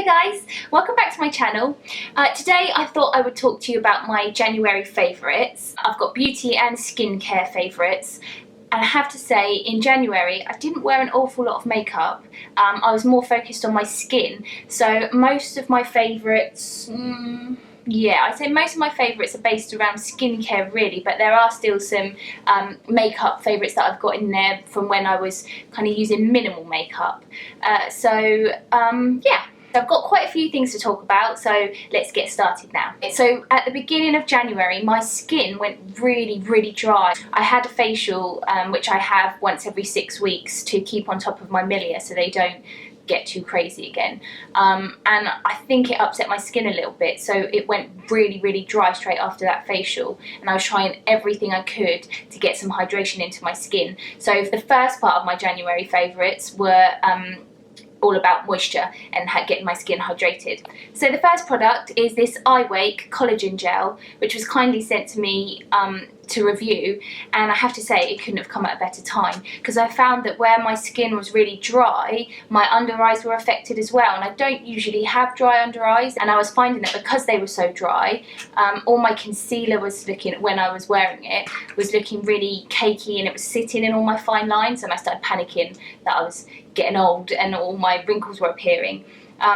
Hey guys, welcome back to my channel. Today I thought I would talk to you about my January favourites. I've got beauty and skincare favourites, and I have to say in January I didn't wear an awful lot of makeup. I was more focused on my skin, so most of my favourites, I'd say most of my favourites are based around skincare really, but there are still some makeup favourites that I've got in there from when I was kind of using minimal makeup. Yeah. I've got quite a few things to talk about, so let's get started now. So at the beginning of January, my skin went really dry. I had a facial, which I have once every 6 weeks to keep on top of my milia so they don't get too crazy again. And I think it upset my skin a little bit, so it went really dry straight after that facial, and I was trying everything I could to get some hydration into my skin. So the first part of my January favourites were all about moisture and getting my skin hydrated. So the first product is this Eye Wake collagen gel, which was kindly sent to me to review, and I have to say it couldn't have come at a better time, because I found that where my skin was really dry, my under eyes were affected as well, and I don't usually have dry under eyes, and I was finding that because they were so dry, all my concealer was looking, when I was wearing it, was looking really cakey, and it was sitting in all my fine lines, and I started panicking that I was getting old and all my wrinkles were appearing.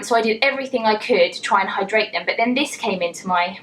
So I did everything I could to try and hydrate them, but then this came into my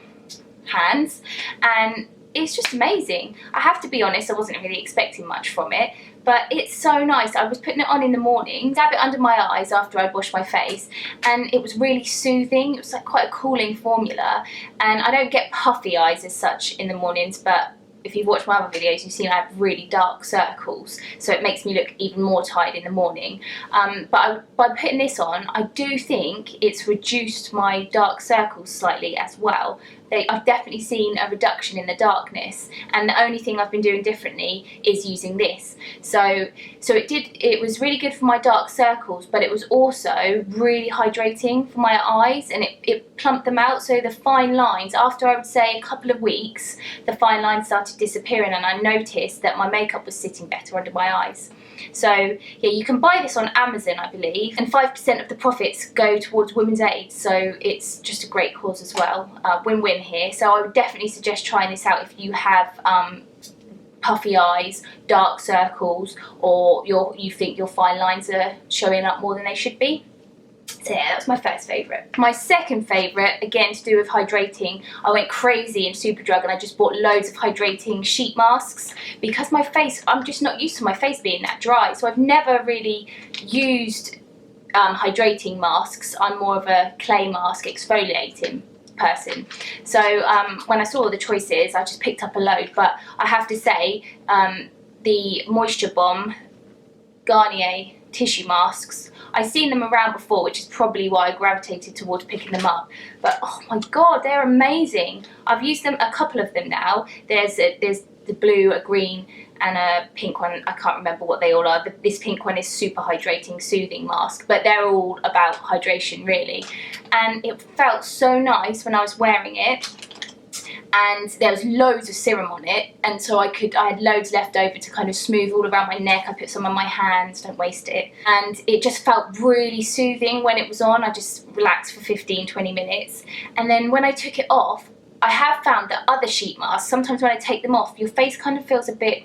hands and it's just amazing. I have to be honest, I wasn't really expecting much from it, but it's so nice. I was putting it on in the morning, dab it under my eyes after I'd washed my face, and it was really soothing. It was like quite a cooling formula, and I don't get puffy eyes as such in the mornings, but if you've watched my other videos, you've seen I have really dark circles, so it makes me look even more tired in the morning. By putting this on, I do think it's reduced my dark circles slightly as well. I've definitely seen a reduction in the darkness, and the only thing I've been doing differently is using this. So it was really good for my dark circles, but it was also really hydrating for my eyes, and it plumped them out. So the fine lines, after I would say a couple of weeks, the fine lines started disappearing, and I noticed that my makeup was sitting better under my eyes. So yeah, you can buy this on Amazon, I believe, and 5% of the profits go towards women's aid, so it's just a great cause as well. Win-win here. So I would definitely suggest trying this out if you have puffy eyes, dark circles, or you think your fine lines are showing up more than they should be. So yeah, that's my first favourite. My second favourite, again to do with hydrating, I went crazy in Superdrug and I just bought loads of hydrating sheet masks, because my face, I'm just not used to my face being that dry, so I've never really used hydrating masks. I'm more of a clay mask exfoliating person. So when I saw all the choices, I just picked up a load, but I have to say the Moisture Bomb Garnier tissue masks, I've seen them around before, which is probably why I gravitated towards picking them up, but oh my god, they're amazing. I've used them, a couple of them now. There's the blue, a green and a pink one. I can't remember what they all are. This pink one is super hydrating, soothing mask, but they're all about hydration really, and it felt so nice when I was wearing it. And there was loads of serum on it, and so I had loads left over to kind of smooth all around my neck. I put some on my hands, don't waste it, and it just felt really soothing when it was on. I just relaxed for 15-20 minutes, and then when I took it off, I have found that other sheet masks, sometimes when I take them off, your face kind of feels a bit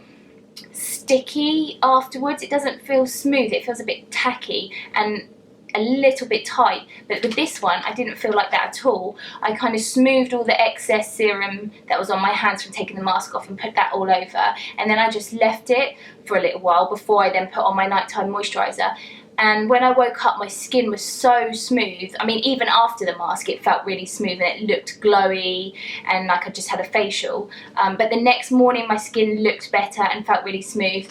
sticky afterwards. It doesn't feel smooth, it feels a bit tacky and a little bit tight, but with this one I didn't feel like that at all. I kind of smoothed all the excess serum that was on my hands from taking the mask off and put that all over, and then I just left it for a little while before I then put on my nighttime moisturiser. And when I woke up, my skin was so smooth. I mean, even after the mask it felt really smooth and it looked glowy and like I just had a facial, but the next morning my skin looked better and felt really smooth.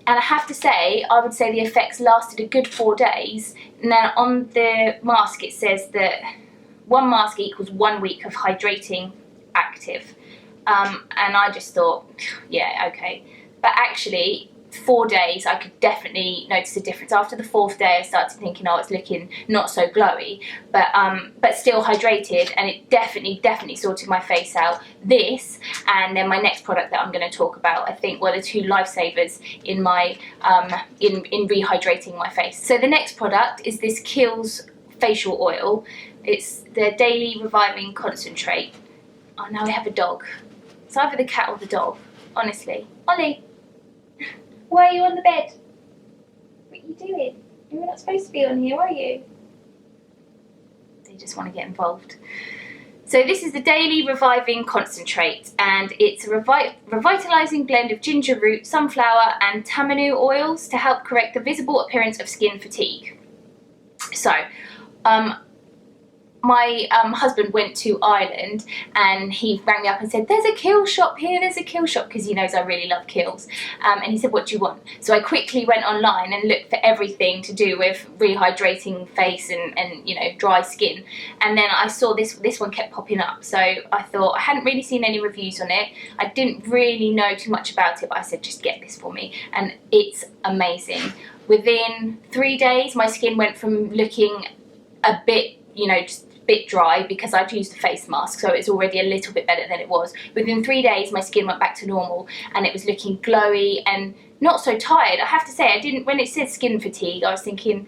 And I have to say, I would say the effects lasted a good 4 days. Now on the mask it says that one mask equals 1 week of hydrating active. And I just thought, yeah, okay. But actually, 4 days I could definitely notice a difference. After the 4th day I started thinking, oh, it's looking not so glowy, but still hydrated, and it definitely sorted my face out. This and then my next product that I'm going to talk about, I think, were the two lifesavers in my in rehydrating my face. So the next product is this Kiehl's facial oil. It's the Daily Reviving Concentrate. Oh, now we have a dog. It's either the cat or the dog, honestly. Ollie, why are you on the bed? What are you doing? You're not supposed to be on here, are you? They just want to get involved. So this is the Daily Reviving Concentrate, and it's a revitalising blend of ginger root, sunflower and tamanu oils to help correct the visible appearance of skin fatigue. So, my husband went to Ireland and he rang me up and said, there's a Kiehl's shop here, there's a Kiehl's shop, because he knows I really love Kiehl's. And he said, what do you want? So I quickly went online and looked for everything to do with rehydrating face and you know, dry skin. And then I saw this one kept popping up. So I thought, I hadn't really seen any reviews on it. I didn't really know too much about it, but I said, just get this for me. And it's amazing. Within 3 days, my skin went from looking a bit, you know, just bit dry because I'd used a face mask, so it's already a little bit better than it was. Within 3 days my skin went back to normal and it was looking glowy and not so tired. I have to say, I didn't, when it says skin fatigue, I was thinking,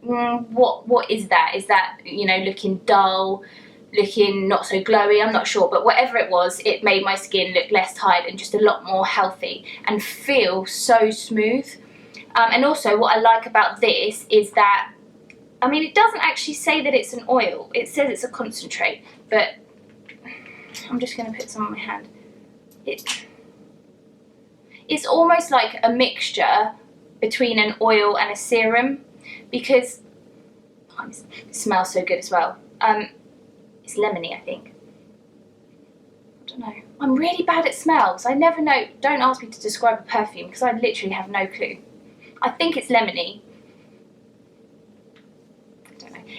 what is that? Is that, you know, looking dull, looking not so glowy? I'm not sure, but whatever it was, it made my skin look less tired and just a lot more healthy and feel so smooth. And also what I like about this is that, I mean, it doesn't actually say that it's an oil. It says it's a concentrate, but I'm just going to put some on my hand. It's almost like a mixture between an oil and a serum, because it smells so good as well. It's lemony, I think. I don't know. I'm really bad at smells. I never know. Don't ask me to describe a perfume because I literally have no clue. I think it's lemony.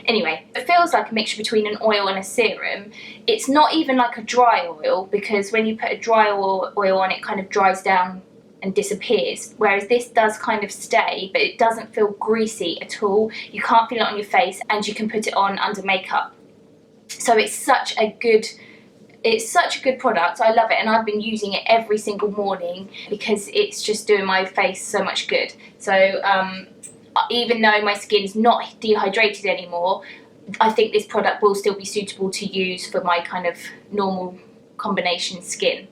Anyway, it feels like a mixture between an oil and a serum. It's not even like a dry oil, because when you put a dry oil on, it kind of dries down and disappears, whereas this does kind of stay, but it doesn't feel greasy at all. You can't feel it on your face, and you can put it on under makeup. So it's such a good product. I love it, and I've been using it every single morning because it's just doing my face so much good. So even though my skin's not dehydrated anymore, I think this product will still be suitable to use for my kind of normal combination skin.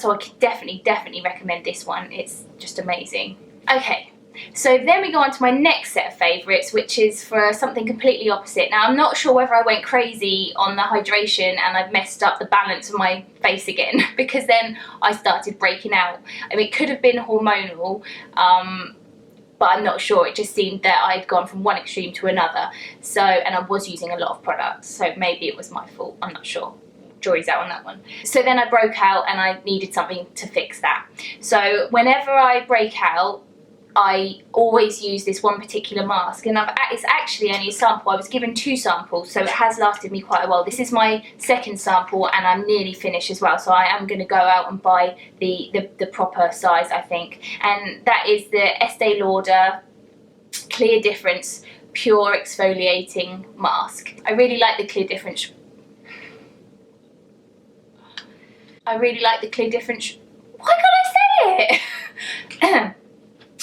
So I can definitely recommend this one. It's just amazing. Okay, so then we go on to my next set of favourites, which is for something completely opposite. Now, I'm not sure whether I went crazy on the hydration and I've messed up the balance of my face again, because then I started breaking out. I mean, it could have been hormonal, but I'm not sure. It just seemed that I'd gone from one extreme to another. So, and I was using a lot of products, so maybe it was my fault. I'm not sure. Jury's out on that one. So then I broke out and I needed something to fix that. So whenever I break out, I always use this one particular mask, and it's actually only a sample. I was given 2 samples, so it has lasted me quite a while. This is my second sample and I'm nearly finished as well, so I am going to go out and buy the proper size, I think. And that is the Estee Lauder Clear Difference Pure Exfoliating Mask. I really like the Clear Difference. Why can't I say it?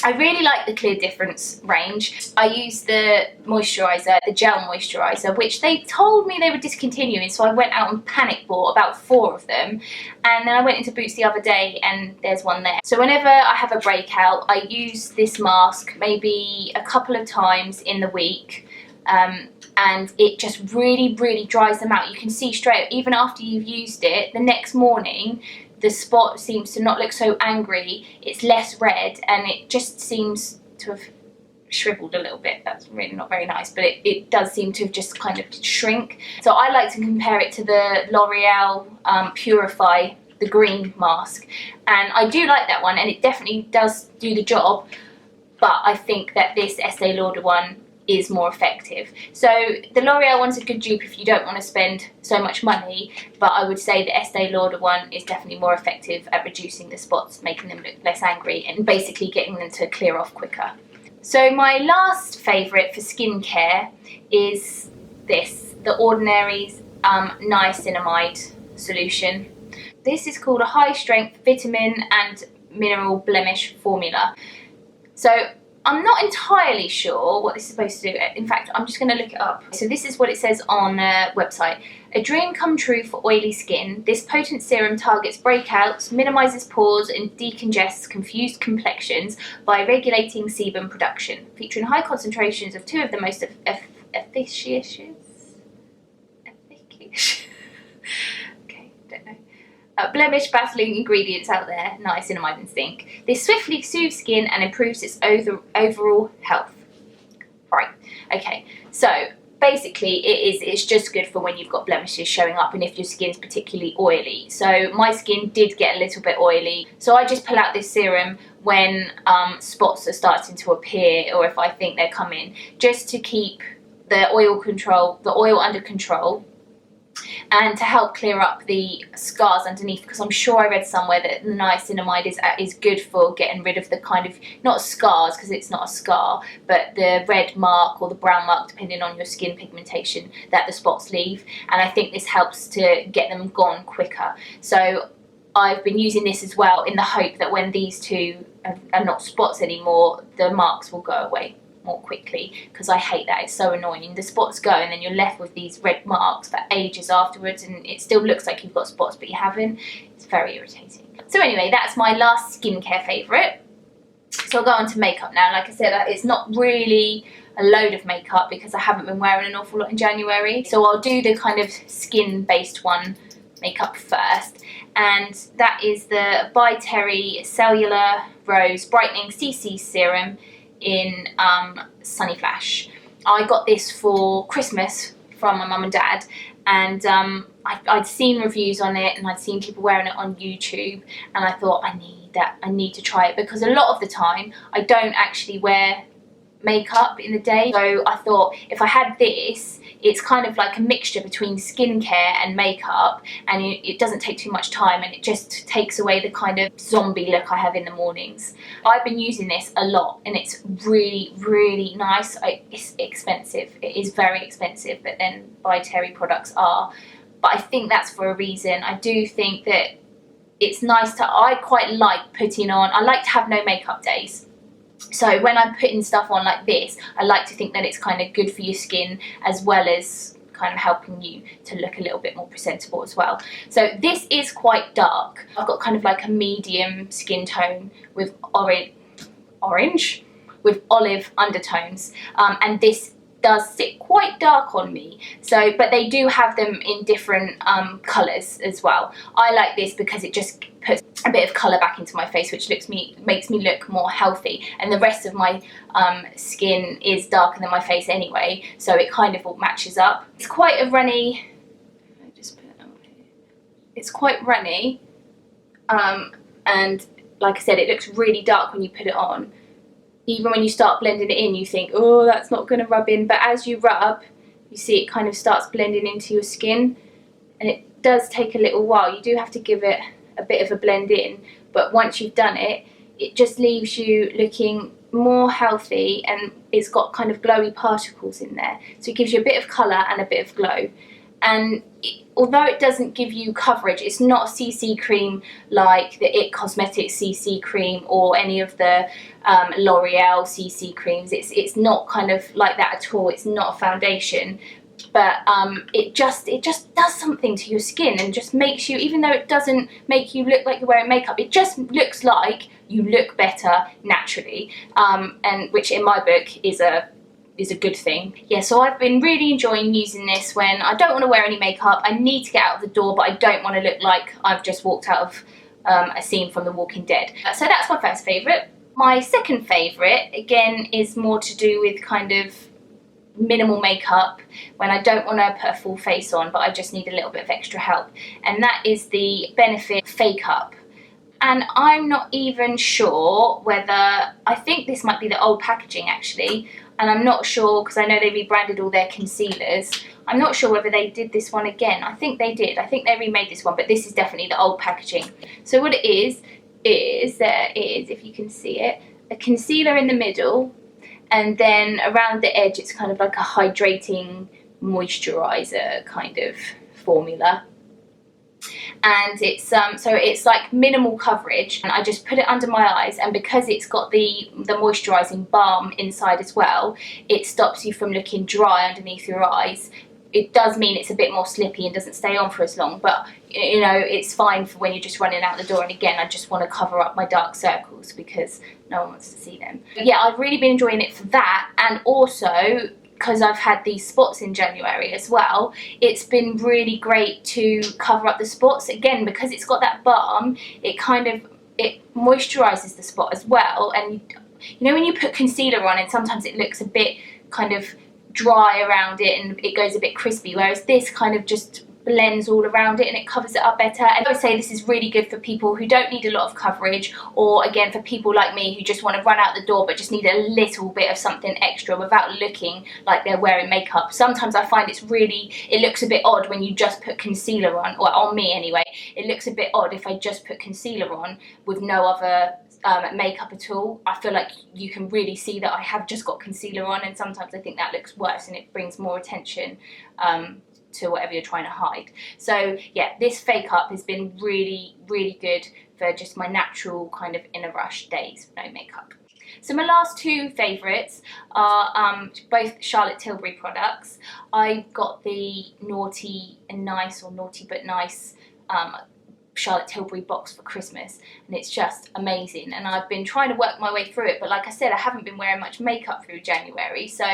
I really like the Clear Difference range. I use the moisturiser, the gel moisturiser, which they told me they were discontinuing, so I went out and panic bought about 4 of them. And then I went into Boots the other day and there's one there. So whenever I have a breakout, I use this mask maybe a couple of times in the week. And it just really dries them out. You can see straight, even after you've used it, the next morning, the spot seems to not look so angry, it's less red, and it just seems to have shriveled a little bit. That's really not very nice, but it does seem to have just kind of shrink. So I like to compare it to the L'Oreal Purify, the green mask, and I do like that one, and it definitely does do the job, but I think that this Estee Lauder one is more effective. So the L'Oreal one's a good dupe if you don't want to spend so much money, but I would say the Estee Lauder one is definitely more effective at reducing the spots, making them look less angry, and basically getting them to clear off quicker. So my last favourite for skincare is this, the Ordinary's niacinamide solution. This is called a high strength vitamin and mineral blemish formula. So I'm not entirely sure what this is supposed to do. In fact, I'm just going to look it up. So this is what it says on the website. A dream come true for oily skin. This potent serum targets breakouts, minimises pores and decongests confused complexions by regulating sebum production. Featuring high concentrations of two of the most efficacious blemish battling ingredients out there, niacinamide and zinc. This swiftly soothes skin and improves its overall health. Right, okay, so basically it's just good for when you've got blemishes showing up and if your skin's particularly oily. So my skin did get a little bit oily, so I just pull out this serum when spots are starting to appear or if I think they're coming, just to keep the oil under control, and to help clear up the scars underneath, because I'm sure I read somewhere that the niacinamide is good for getting rid of the kind of, not scars because it's not a scar, but the red mark or the brown mark depending on your skin pigmentation that the spots leave, and I think this helps to get them gone quicker. So I've been using this as well in the hope that when these two are not spots anymore, the marks will go away more quickly, because I hate that. It's so annoying. The spots go and then you're left with these red marks for ages afterwards and it still looks like you've got spots but you haven't. It's very irritating. So anyway, that's my last skincare favourite. So I'll go on to makeup now. Like I said, it's not really a load of makeup because I haven't been wearing an awful lot in January. So I'll do the kind of skin based one makeup first, and that is the By Terry Cellular Rose Brightening CC Serum in Sunny Flash. I got this for Christmas from my mum and dad, and I'd seen reviews on it and I'd seen people wearing it on YouTube, and I thought I need to try it, because a lot of the time I don't actually wear makeup in the day. So I thought if I had this, it's kind of like a mixture between skincare and makeup, and it doesn't take too much time and it just takes away the kind of zombie look I have in the mornings. I've been using this a lot and it's really, really nice. It's expensive. It is very expensive, but then By Terry products are. But I think that's for a reason. I do think that it's nice I quite like putting on, I like to have no makeup days. So when I'm putting stuff on like this, I like to think that it's kind of good for your skin as well as kind of helping you to look a little bit more presentable as well. So this is quite dark. I've got kind of like a medium skin tone with orange with olive undertones, and this does sit quite dark on me. So, but they do have them in different colours as well. I like this because it just puts a bit of colour back into my face, which makes me look more healthy, and the rest of my skin is darker than my face anyway, so it kind of all matches up. It's quite a runny, it's quite runny, and like I said, it looks really dark when you put it on. Even when you start blending it in, you think, oh, that's not going to rub in. But as you rub, you see it kind of starts blending into your skin. And it does take a little while. You do have to give it a bit of a blend in. But once you've done it, it just leaves you looking more healthy. And it's got kind of glowy particles in there. So it gives you a bit of colour and a bit of glow. And although it doesn't give you coverage, it's not a CC cream like the IT Cosmetics CC cream or any of the L'Oreal CC creams. It's not kind of like that at all. It's not a foundation, but it just does something to your skin and just makes you, even though it doesn't make you look like you're wearing makeup, it just looks like you look better naturally, and which in my book is a good thing. Yeah, so I've been really enjoying using this when I don't want to wear any makeup, I need to get out of the door, but I don't want to look like I've just walked out of a scene from The Walking Dead. So that's my first favourite. My second favourite, again, is more to do with kind of minimal makeup when I don't want to put a full face on, but I just need a little bit of extra help, and that is the Benefit Fake Up. And I'm not even sure whether, I think this might be the old packaging actually, and I'm not sure because I know they rebranded all their concealers. I'm not sure whether they did this one again. I think they did. I think they remade this one, but this is definitely the old packaging. So what it is there is, if you can see it, a concealer in the middle, and then around the edge it's kind of like a hydrating moisturizer kind of formula. and it's so it's like minimal coverage, and I just put it under my eyes, and because it's got the moisturising balm inside as well, it stops you from looking dry underneath your eyes. It does mean it's a bit more slippy and doesn't stay on for as long, but you know, it's fine for when you're just running out the door. And again, I just want to cover up my dark circles because no one wants to see them. But yeah, I've really been enjoying it for that, and also because I've had these spots in January as well, it's been really great to cover up the spots. Again, because it's got that balm, it moisturises the spot as well. And you know, when you put concealer on and sometimes it looks a bit kind of dry around it and it goes a bit crispy, whereas this kind of just blends all around it and it covers it up better. And I would say this is really good for people who don't need a lot of coverage, or again for people like me who just want to run out the door but just need a little bit of something extra without looking like they're wearing makeup. Sometimes I find it looks a bit odd when you just put concealer on, or on me anyway, it looks a bit odd if I just put concealer on with no other makeup at all. I feel like you can really see that I have just got concealer on, and sometimes I think that looks worse and it brings more attention to whatever you're trying to hide. So yeah, this Fake Up has been really, really good for just my natural kind of in a rush days, no makeup. So my last two favourites are both Charlotte Tilbury products. I got the Naughty and Nice, or Naughty but Nice, Charlotte Tilbury box for Christmas, and it's just amazing, and I've been trying to work my way through it, but like I said, I haven't been wearing much makeup through January, so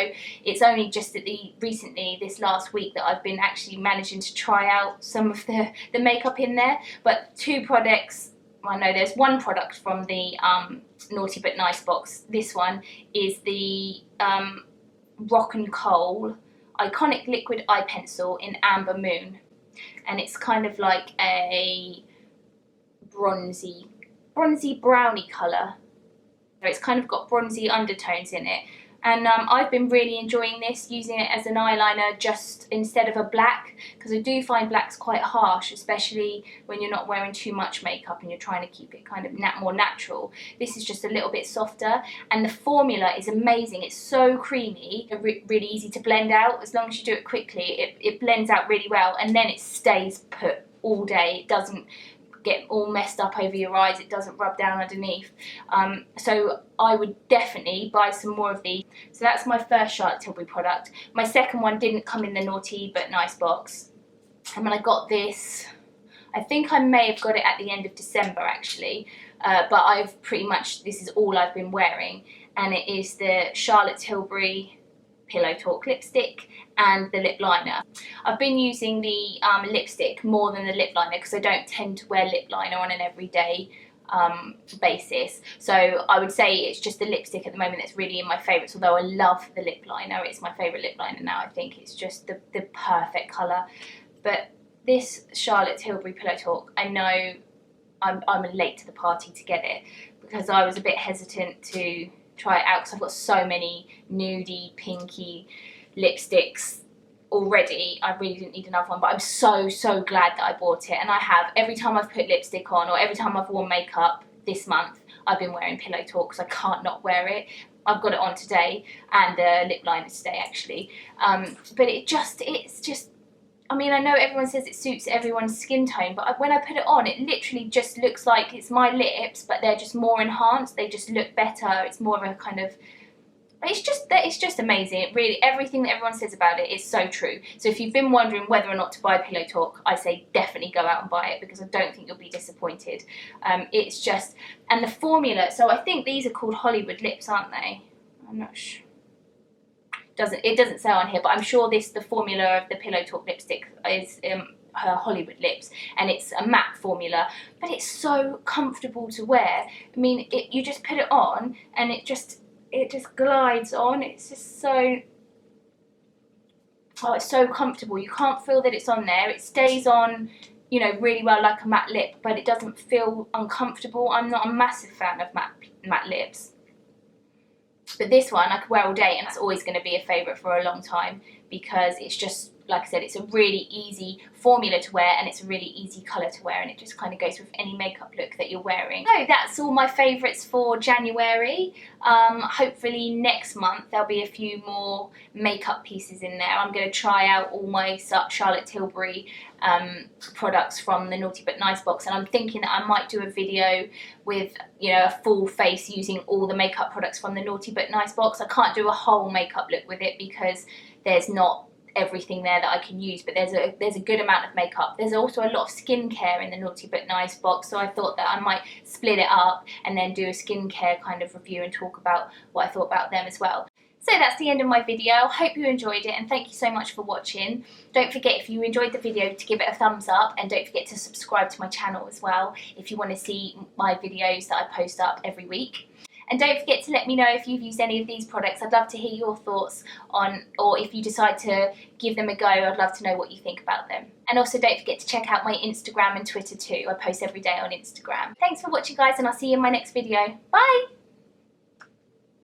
it's only just recently this last week that I've been actually managing to try out some of the makeup in there. But two products, well no, there's one product from the Naughty but Nice box. This one is the Rock and Coal Iconic Liquid Eye Pencil in Amber Moon, and it's kind of like a bronzy brownie colour. So it's kind of got bronzy undertones in it, and I've been really enjoying this, using it as an eyeliner just instead of a black, because I do find black's quite harsh, especially when you're not wearing too much makeup and you're trying to keep it kind of more natural. This is just a little bit softer, and the formula is amazing. It's so creamy, really easy to blend out. As long as you do it quickly, it blends out really well, and then it stays put all day. It doesn't get all messed up over your eyes, it doesn't rub down underneath. So I would definitely buy some more of these. So that's my first Charlotte Tilbury product. My second one didn't come in the Naughty but Nice box, and when I got this, I think I may have got it at the end of December actually, but I've pretty much, this is all I've been wearing, and it is the Charlotte Tilbury Pillow Talk lipstick and the lip liner. I've been using the lipstick more than the lip liner because I don't tend to wear lip liner on an everyday basis. So I would say it's just the lipstick at the moment that's really in my favourites, although I love the lip liner. It's my favourite lip liner now. I think it's just the perfect colour. But this Charlotte Tilbury Pillow Talk, I know I'm late to the party to get it because I was a bit hesitant to try it out because I've got so many nudie, pinky lipsticks already. I really didn't need another one, but I'm so glad that I bought it. And I have, every time I've put lipstick on or every time I've worn makeup this month, I've been wearing Pillow Talk because I can't not wear it. I've got it on today, and lip liner today actually. But it's just, I mean, I know everyone says it suits everyone's skin tone, but when I put it on, it literally just looks like it's my lips, but they're just more enhanced. They just look better. It's more of a kind of, it's just amazing. It really, everything that everyone says about it is so true. So if you've been wondering whether or not to buy Pillow Talk, I say definitely go out and buy it because I don't think you'll be disappointed. It's just, and the formula, so I think these are called Hollywood lips, aren't they? I'm not sure. It doesn't say on here, but I'm sure the formula of the Pillow Talk lipstick is her Hollywood lips, and it's a matte formula, but it's so comfortable to wear. I mean, you just put it on and it just glides on. It's just so, oh, it's so comfortable. You can't feel that it's on there. It stays on, you know, really well like a matte lip, but it doesn't feel uncomfortable. I'm not a massive fan of matte lips. But this one I could wear all day, and it's always going to be a favourite for a long time because it's just like I said, it's a really easy formula to wear, and it's a really easy colour to wear, and it just kind of goes with any makeup look that you're wearing. So that's all my favourites for January. Hopefully next month there'll be a few more makeup pieces in there. I'm going to try out all my Charlotte Tilbury products from the Naughty But Nice box, and I'm thinking that I might do a video with, you know, a full face using all the makeup products from the Naughty But Nice box. I can't do a whole makeup look with it because there's not everything there that I can use, but there's a good amount of makeup. There's also a lot of skincare in the Naughty But Nice box, so I thought that I might split it up and then do a skincare kind of review and talk about what I thought about them as well. So that's the end of my video. Hope you enjoyed it, and thank you so much for watching. Don't forget, if you enjoyed the video, to give it a thumbs up, and don't forget to subscribe to my channel as well if you want to see my videos that I post up every week. And don't forget to let me know if you've used any of these products. I'd love to hear your thoughts on, or if you decide to give them a go, I'd love to know what you think about them. And also don't forget to check out my Instagram and Twitter too. I post every day on Instagram. Thanks for watching, guys, and I'll see you in my next video. Bye!